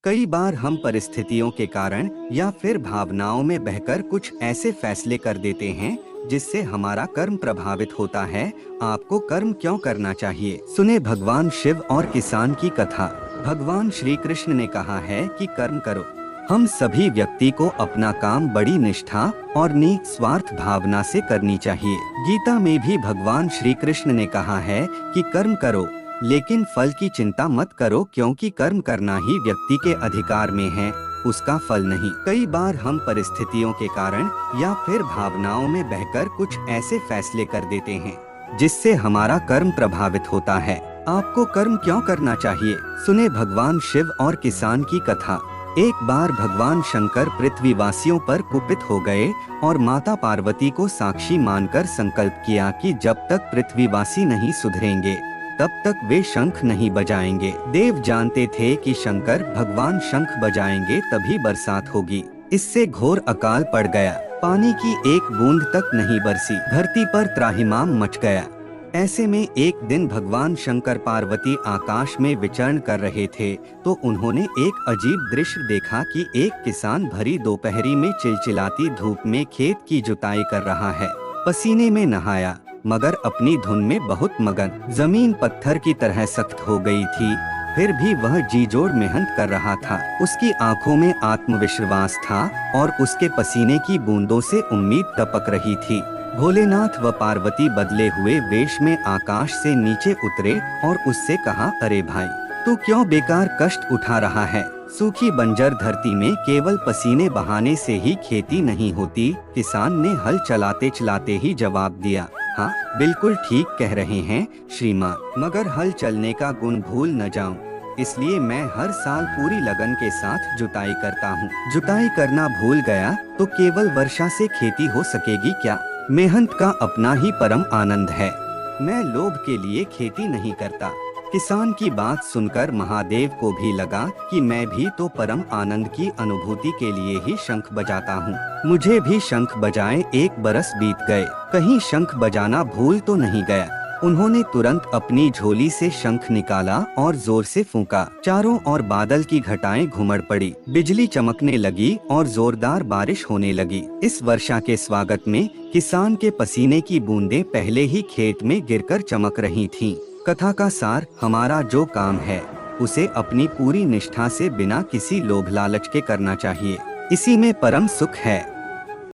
कई बार हम परिस्थितियों के कारण या फिर भावनाओं में बहकर कुछ ऐसे फैसले कर देते हैं जिससे हमारा कर्म प्रभावित होता है। आपको कर्म क्यों करना चाहिए? सुने भगवान शिव और किसान की कथा। भगवान श्री कृष्ण ने कहा है कि कर्म करो। हम सभी व्यक्ति को अपना काम बड़ी निष्ठा और नेक स्वार्थ भावना से करनी चाहिए। गीता में भी भगवान श्री कृष्ण ने कहा है कि कर्म करो, लेकिन फल की चिंता मत करो, क्योंकि कर्म करना ही व्यक्ति के अधिकार में है, उसका फल नहीं। कई बार हम परिस्थितियों के कारण या फिर भावनाओं में बहकर कुछ ऐसे फैसले कर देते हैं जिससे हमारा कर्म प्रभावित होता है। आपको कर्म क्यों करना चाहिए? सुने भगवान शिव और किसान की कथा। एक बार भगवान शंकर पृथ्वीवासियों पर कुपित हो गए और माता पार्वती को साक्षी मानकर संकल्प किया कि जब तक पृथ्वीवासी नहीं सुधरेंगे तब तक वे शंख नहीं बजाएंगे। देव जानते थे कि शंकर भगवान शंख बजाएंगे तभी बरसात होगी। इससे घोर अकाल पड़ गया। पानी की एक बूंद तक नहीं बरसी। धरती पर त्राहिमाम मच गया। ऐसे में एक दिन भगवान शंकर पार्वती आकाश में विचरण कर रहे थे तो उन्होंने एक अजीब दृश्य देखा कि एक किसान भरी दोपहरी में चिलचिलाती धूप में खेत की जुताई कर रहा है। पसीने में नहाया मगर अपनी धुन में बहुत मगन। जमीन पत्थर की तरह सख्त हो गई थी, फिर भी वह जी जोड़ मेहनत कर रहा था। उसकी आंखों में आत्मविश्वास था और उसके पसीने की बूंदों से उम्मीद टपक रही थी। भोलेनाथ व पार्वती बदले हुए वेश में आकाश से नीचे उतरे और उससे कहा, अरे भाई, तू क्यों बेकार कष्ट उठा रहा है? सूखी बंजर धरती में केवल पसीने बहाने से ही खेती नहीं होती। किसान ने हल चलाते चलाते ही जवाब दिया, हाँ बिल्कुल ठीक कह रहे हैं श्रीमान, मगर हल चलने का गुण भूल न जाऊं, इसलिए मैं हर साल पूरी लगन के साथ जुताई करता हूँ। जुताई करना भूल गया तो केवल वर्षा से खेती हो सकेगी क्या? मेहनत का अपना ही परम आनंद है। मैं लोभ के लिए खेती नहीं करता। किसान की बात सुनकर महादेव को भी लगा कि मैं भी तो परम आनंद की अनुभूति के लिए ही शंख बजाता हूँ, मुझे भी शंख बजाए। एक बरस बीत गए, कहीं शंख बजाना भूल तो नहीं गया। उन्होंने तुरंत अपनी झोली से शंख निकाला और जोर से फूंका। चारों ओर बादल की घटाएं घुमड़ पड़ी, बिजली चमकने लगी और जोरदार बारिश होने लगी। इस वर्षा के स्वागत में किसान के पसीने की बूंदें पहले ही खेत में गिरकर चमक रही थीं। कथा का सार, हमारा जो काम है उसे अपनी पूरी निष्ठा से बिना किसी लोभ लालच के करना चाहिए, इसी में परम सुख है।